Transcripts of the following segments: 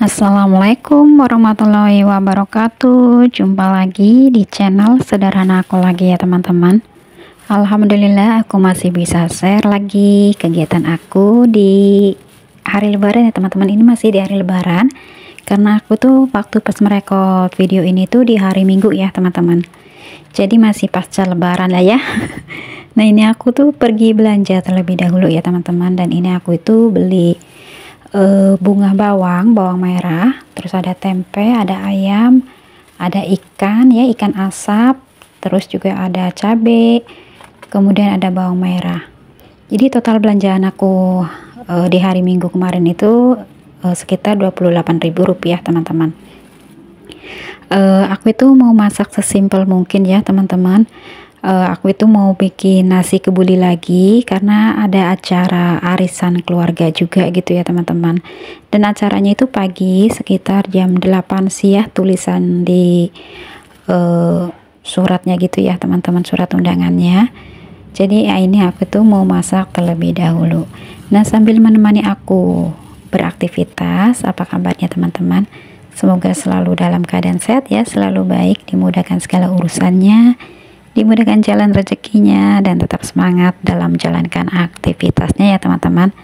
Assalamualaikum warahmatullahi wabarakatuh. Jumpa lagi di channel sederhana aku lagi ya teman-teman. Alhamdulillah aku masih bisa share lagi kegiatan aku di hari lebaran ya teman-teman. Ini masih di hari lebaran karena aku tuh waktu pas merekod video ini tuh di hari Minggu ya teman-teman. Jadi masih pasca lebaran lah ya. Nah ini aku tuh pergi belanja terlebih dahulu ya teman-teman. Dan ini aku itu beli bunga bawang merah, terus ada tempe, ada ayam, ada ikan ya, ikan asap, terus juga ada cabai, kemudian ada bawang merah. Jadi total belanjaan aku di hari Minggu kemarin itu sekitar Rp28.000 teman-teman. Aku itu mau masak sesimpel mungkin ya teman-teman. Aku itu mau bikin nasi kebuli lagi karena ada acara arisan keluarga juga gitu ya teman-teman. Dan acaranya itu pagi sekitar jam 8 sih ya, tulisan di suratnya gitu ya teman-teman, surat undangannya. Jadi ya ini aku tuh mau masak terlebih dahulu. Nah sambil menemani aku beraktivitas, apa kabarnya teman-teman? Semoga selalu dalam keadaan sehat ya, selalu baik, dimudahkan segala urusannya, dimudahkan jalan rezekinya, dan tetap semangat dalam menjalankan aktivitasnya ya teman-teman.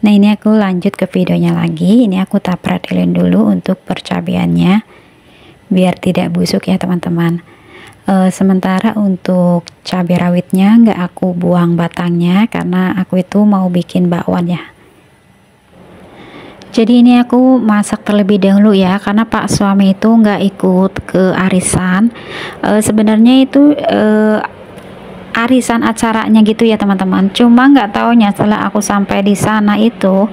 Nah ini aku lanjut ke videonya lagi. Ini aku tapratilin dulu untuk percabeannya biar tidak busuk ya teman-teman. Sementara untuk cabai rawitnya nggak aku buang batangnya karena aku itu mau bikin bakwan ya. Jadi ini aku masak terlebih dahulu ya karena Pak suami itu nggak ikut ke arisan. Sebenarnya itu arisan acaranya gitu ya teman-teman. Cuma nggak taunya setelah aku sampai di sana itu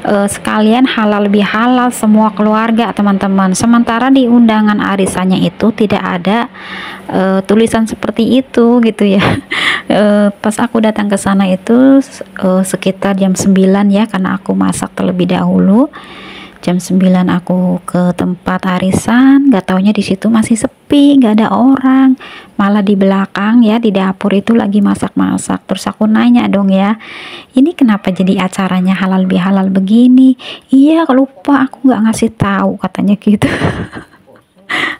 sekalian halal bihalal semua keluarga teman-teman. Sementara di undangan arisannya itu tidak ada tulisan seperti itu gitu ya. Pas aku datang ke sana itu sekitar jam 9 ya karena aku masak terlebih dahulu. Jam 9 aku ke tempat arisan, gak taunya di situ masih sepi, gak ada orang, malah di belakang ya di dapur itu lagi masak-masak. Terus aku nanya dong ya, ini kenapa jadi acaranya halal bihalal begini? Iya lupa, aku gak ngasih tahu katanya gitu.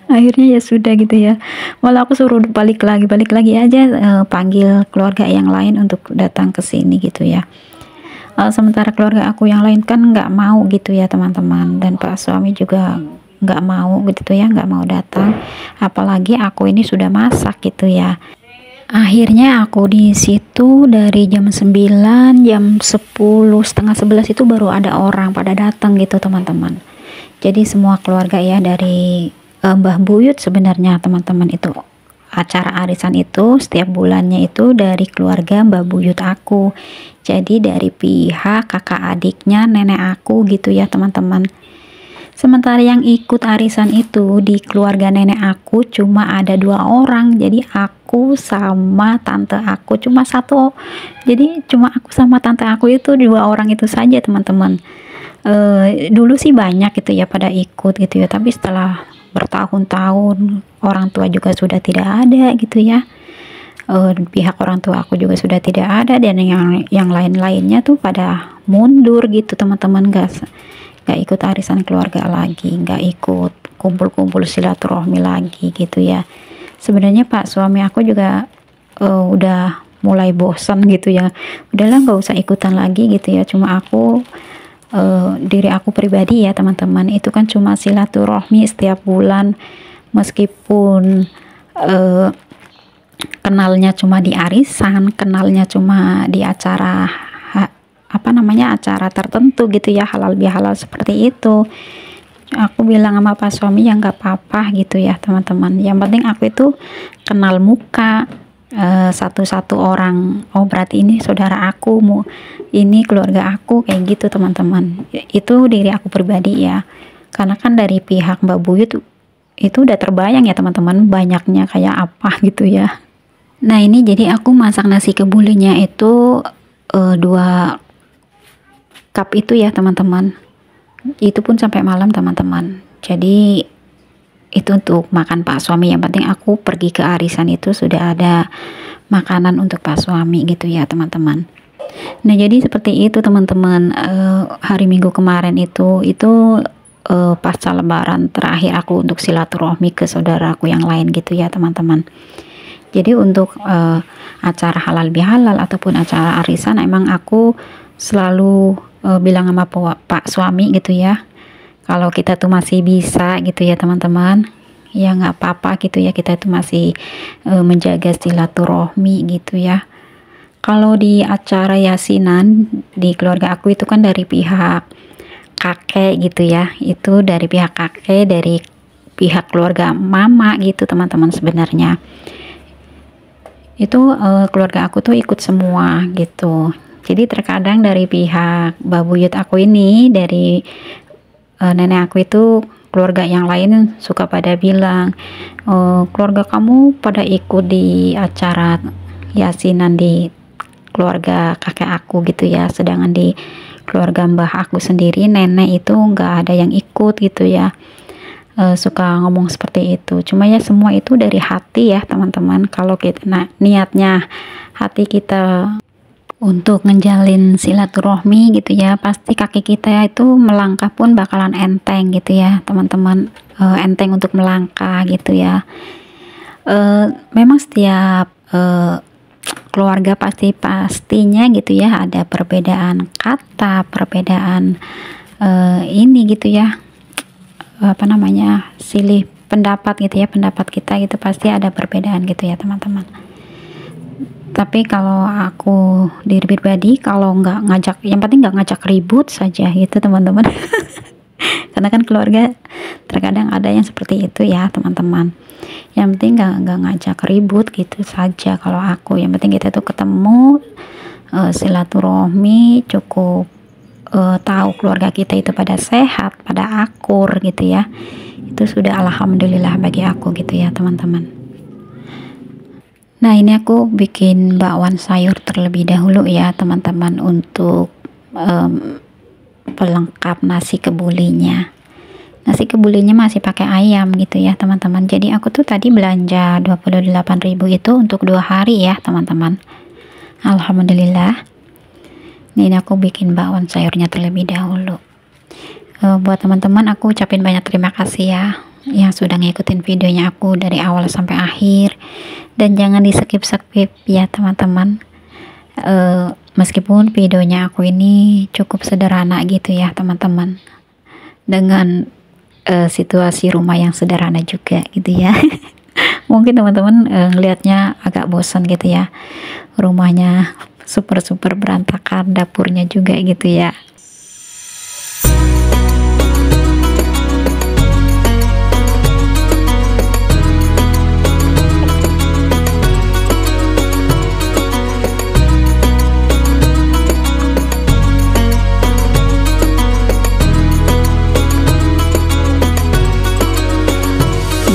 Akhirnya ya sudah gitu ya, malah aku suruh balik lagi aja, panggil keluarga yang lain untuk datang ke sini gitu ya. Sementara keluarga aku yang lain kan nggak mau gitu ya teman-teman, dan Pak suami juga nggak mau gitu ya, nggak mau datang, apalagi aku ini sudah masak gitu ya. Akhirnya aku di situ dari jam 9, jam 10, setengah 11 itu baru ada orang pada datang gitu teman-teman. Jadi semua keluarga ya, dari Mbah Buyut sebenarnya teman-teman, itu acara arisan itu setiap bulannya itu dari keluarga Mbah Buyut aku. Jadi dari pihak kakak adiknya nenek aku gitu ya teman-teman. Sementara yang ikut arisan itu di keluarga nenek aku cuma ada 2 orang. Jadi aku sama tante aku cuma satu. Jadi cuma aku sama tante aku itu 2 orang itu saja teman-teman. Dulu sih banyak gitu ya pada ikut gitu ya, tapi setelah bertahun-tahun orang tua juga sudah tidak ada gitu ya. Pihak orang tua aku juga sudah tidak ada, dan yang lain-lainnya tuh pada mundur gitu teman-teman, gak ikut arisan keluarga lagi, gak ikut kumpul-kumpul silaturahmi lagi gitu ya. Sebenarnya Pak suami aku juga udah mulai bosan gitu ya, udahlah nggak usah ikutan lagi gitu ya. Cuma aku diri aku pribadi ya teman-teman, itu kan cuma silaturahmi setiap bulan, meskipun kenalnya cuma di arisan, kenalnya cuma di acara acara tertentu gitu ya, halal bihalal seperti itu. Aku bilang sama Pak suami ya nggak apa-apa gitu ya teman-teman, yang penting aku itu kenal muka satu-satu orang. Oh berarti ini saudara aku, ini keluarga aku, kayak gitu teman-teman. Itu diri aku pribadi ya, karena kan dari pihak Mbak Buyut itu udah terbayang ya teman-teman banyaknya kayak apa gitu ya. Nah ini jadi aku masak nasi kebulinya itu 2 cup itu ya teman-teman. Itu pun sampai malam teman-teman. Jadi itu untuk makan Pak suami. Yang penting aku pergi ke arisan itu sudah ada makanan untuk Pak suami gitu ya teman-teman. Nah jadi seperti itu teman-teman. Hari Minggu kemarin itu pasca lebaran terakhir aku untuk silaturahmi ke saudaraku yang lain gitu ya teman-teman. Jadi untuk acara halal bihalal ataupun acara arisan emang aku selalu bilang sama pak suami gitu ya, kalau kita tuh masih bisa gitu ya teman-teman, ya nggak apa-apa gitu ya, kita tuh masih menjaga silaturahmi gitu ya. Kalau di acara yasinan di keluarga aku itu kan dari pihak kakek gitu ya, itu dari pihak kakek, dari pihak keluarga mama gitu teman-teman. Sebenarnya itu keluarga aku tuh ikut semua gitu. Jadi terkadang dari pihak babuyut aku ini, dari nenek aku itu, keluarga yang lain suka pada bilang, keluarga kamu pada ikut di acara yasinan di keluarga kakek aku gitu ya, sedangkan di keluarga mbah aku sendiri, nenek itu nggak ada yang ikut gitu ya. Suka ngomong seperti itu. Cuma ya semua itu dari hati ya teman-teman. Kalau kita niatnya hati kita untuk ngejalin silaturahmi gitu ya, pasti kaki kita itu melangkah pun bakalan enteng gitu ya teman-teman. Enteng untuk melangkah gitu ya. Memang setiap keluarga pastinya gitu ya ada perbedaan kata, perbedaan ini gitu ya, apa namanya, silih pendapat gitu ya, pendapat kita gitu pasti ada perbedaan gitu ya teman-teman. Tapi kalau aku diri pribadi, kalau nggak ngajak, yang penting nggak ngajak ribut saja gitu teman-teman. Karena kan keluarga terkadang ada yang seperti itu ya teman-teman. Yang penting nggak ngajak ribut gitu saja. Kalau aku, yang penting kita tuh ketemu, silaturahmi, cukup tahu keluarga kita itu pada sehat, pada akur gitu ya, itu sudah alhamdulillah bagi aku gitu ya teman-teman. Nah ini aku bikin bakwan sayur terlebih dahulu ya teman-teman, untuk pelengkap nasi kebulinya. Nasi kebulinya masih pakai ayam gitu ya teman-teman. Jadi aku tuh tadi belanja 28.000 itu untuk 2 hari ya teman-teman. Alhamdulillah. Ini aku bikin bakwan sayurnya terlebih dahulu. Buat teman-teman aku ucapin banyak terima kasih ya yang sudah ngikutin videonya aku dari awal sampai akhir, dan jangan di skip ya teman-teman. Meskipun videonya aku ini cukup sederhana gitu ya teman-teman, dengan situasi rumah yang sederhana juga gitu ya. Mungkin teman-teman ngelihatnya agak bosan gitu ya, rumahnya super berantakan, dapurnya juga gitu ya.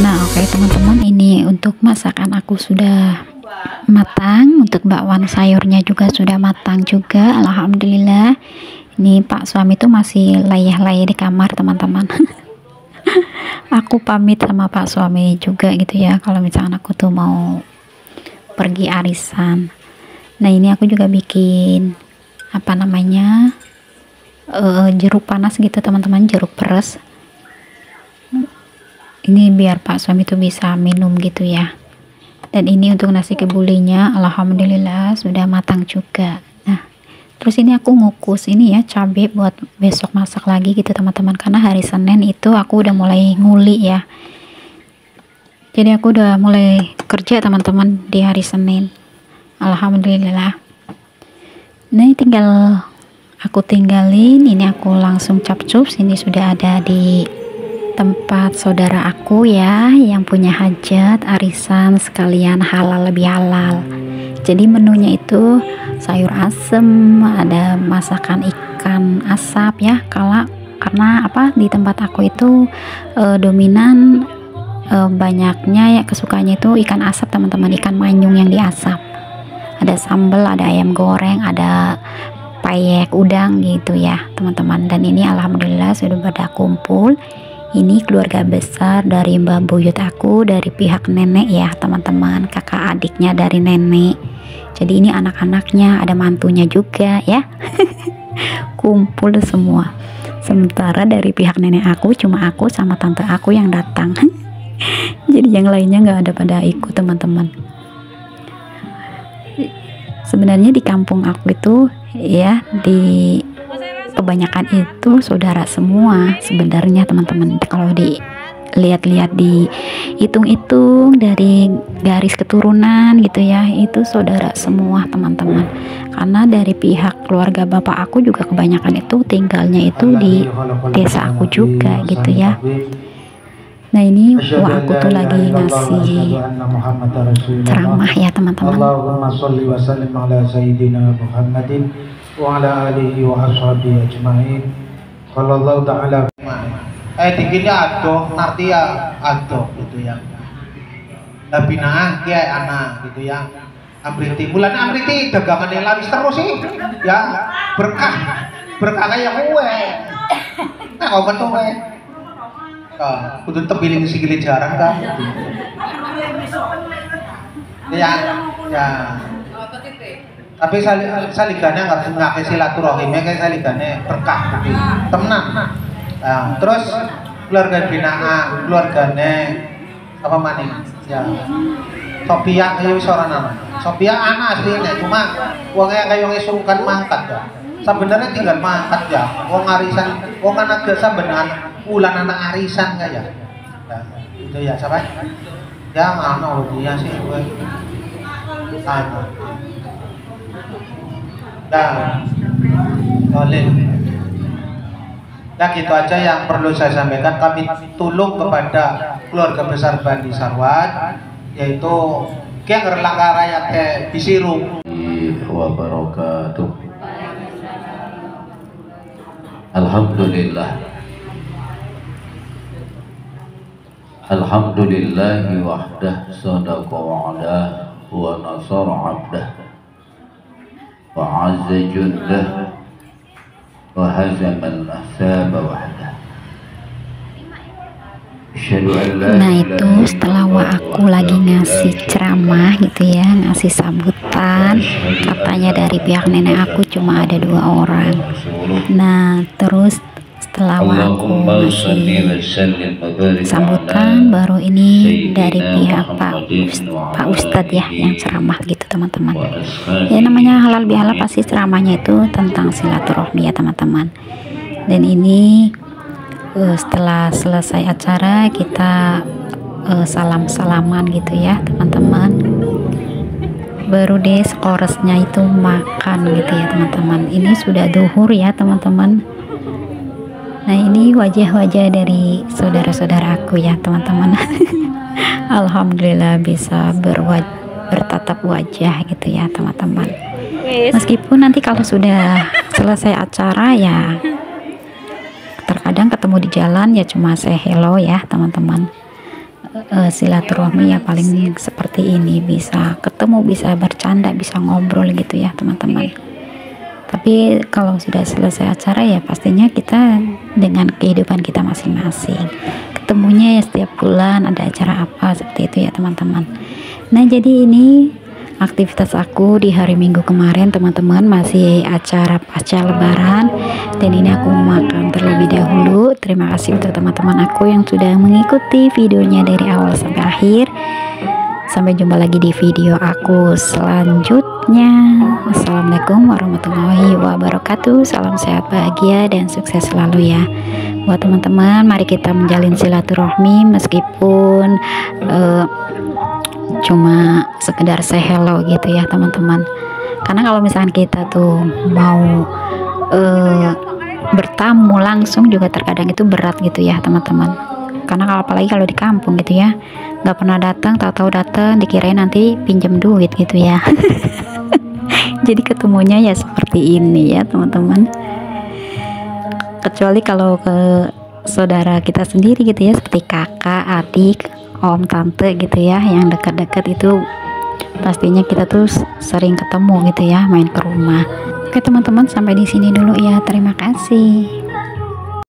Nah oke teman-teman, ini untuk masakan aku sudah matang, untuk bakwan sayurnya juga sudah matang juga, alhamdulillah. Ini pak suami tuh masih layah-layah di kamar teman-teman. Aku pamit sama pak suami juga gitu ya, kalau misalkan aku tuh mau pergi arisan. Nah ini aku juga bikin apa namanya, jeruk panas gitu teman-teman, jeruk peres. Ini biar pak suami tuh bisa minum gitu ya. Dan ini untuk nasi kebulinya alhamdulillah sudah matang juga. Nah terus ini aku ngukus ini ya, cabai buat besok masak lagi gitu teman-teman, karena hari Senin itu aku udah mulai nguli ya. Jadi aku udah mulai kerja teman-teman di hari Senin, alhamdulillah. Nah tinggal aku tinggalin, ini aku langsung capcus. Ini sudah ada di tempat saudara aku ya, yang punya hajat arisan sekalian halal lebih halal. Jadi menunya itu sayur asem, ada masakan ikan asap ya. Karena apa, di tempat aku itu dominan banyaknya ya kesukaannya itu ikan asap teman-teman, ikan manyung yang diasap. Ada sambal, ada ayam goreng, ada payek udang gitu ya teman-teman. Dan ini alhamdulillah sudah pada kumpul. Ini keluarga besar dari mbak buyut aku, dari pihak nenek ya teman-teman, kakak adiknya dari nenek. Jadi ini anak-anaknya, ada mantunya juga ya. Kumpul semua. Sementara dari pihak nenek aku cuma aku sama tante aku yang datang. Jadi yang lainnya nggak ada pada ikut teman-teman. Sebenarnya di kampung aku itu ya, di kebanyakan itu saudara semua sebenarnya teman-teman. Kalau dilihat-lihat, dihitung-hitung dari garis keturunan gitu ya, itu saudara semua teman-teman. Karena dari pihak keluarga bapak aku juga kebanyakan itu tinggalnya itu di desa aku juga gitu ya. Nah ini wah, aku tuh lagi ngasih ceramah ya teman-teman. Allahumma sholli wa sallim ala sayyidina Muhammadin wa ala alihi wa ashabihi ajma'in. Qala Allah ta'ala dikira adoh arti ya adoh gitu ya. Labinah ya anak gitu ya. Amriti bulan amriti dagangan yang laris terus sih ya, berkah kayak gue. Nah kau betul gue kudu tepiling sikile jarang kan ya. Tapi saligane nggak ngake silaturahimnya kayak saligane berkah gitu temenan. Nah, terus keluarga binaan keluargane apa maning ya, Sophia ya wis ora ana. Sophia anak aslinya cuma wongnya kayak ngesungkan mangkat ya. Sebenarnya tinggal mangkat ya. Wong arisan, wong anak desa benar ulan anak arisan kayak. Nah, itu ya siapa? Ya mana dia sih gue. Anu. Nah, boleh. Nah gitu aja yang perlu saya sampaikan. Kami tulung kepada keluarga besar Bani Sarwan, yaitu Keng Erlangga Rakyat Bisiru wabarakatuh. Alhamdulillahi wahdah sadaqa wa'adah wa nasara abdah wa azza jundah wa hazamal ahsaba wahdah. Nah itu setelah aku lagi ngasih ceramah gitu ya, ngasih sambutan, katanya dari pihak nenek aku cuma ada 2 orang. Nah terus setelah aku ngasih sambutan, baru ini dari pihak Pak Ustadz ya yang ceramah gitu teman-teman. Ya namanya halal bihalal pasti ceramahnya itu tentang silaturahmi ya teman-teman. Dan ini setelah selesai acara kita salam-salaman gitu ya teman-teman, baru deh sekoresnya itu makan gitu ya teman-teman. Ini sudah duhur ya teman-teman. Nah ini wajah-wajah dari saudara-saudaraku ya teman-teman. Alhamdulillah bisa bertatap wajah gitu ya teman-teman. Meskipun nanti kalau sudah selesai acara ya terkadang ketemu di jalan ya cuma say hello ya teman-teman. Silaturahmi ya paling seperti ini, bisa ketemu, bisa bercanda, bisa ngobrol gitu ya teman-teman. Tapi kalau sudah selesai acara ya pastinya kita dengan kehidupan kita masing-masing. Ketemunya ya setiap bulan ada acara apa seperti itu ya teman-teman. Nah jadi ini aktivitas aku di hari Minggu kemarin teman-teman, masih acara pasca lebaran, dan ini aku makan terlebih dahulu. Terima kasih untuk teman-teman aku yang sudah mengikuti videonya dari awal sampai akhir. Sampai jumpa lagi di video aku selanjutnya. Assalamualaikum warahmatullahi wabarakatuh. Salam sehat, bahagia, dan sukses selalu ya buat teman-teman. Mari kita menjalin silaturahmi meskipun cuma sekedar say hello gitu ya teman-teman. Karena kalau misalkan kita tuh mau bertamu langsung juga terkadang itu berat gitu ya teman-teman. Karena kalau apalagi kalau di kampung gitu ya, nggak pernah datang, tahu-tahu datang dikirain nanti pinjam duit gitu ya. Jadi ketemunya ya seperti ini ya teman-teman. Kecuali kalau ke saudara kita sendiri gitu ya, seperti kakak, adik, om, tante gitu ya, yang dekat-dekat itu pastinya kita tuh sering ketemu gitu ya, main ke rumah. Oke teman-teman, sampai di sini dulu ya. Terima kasih.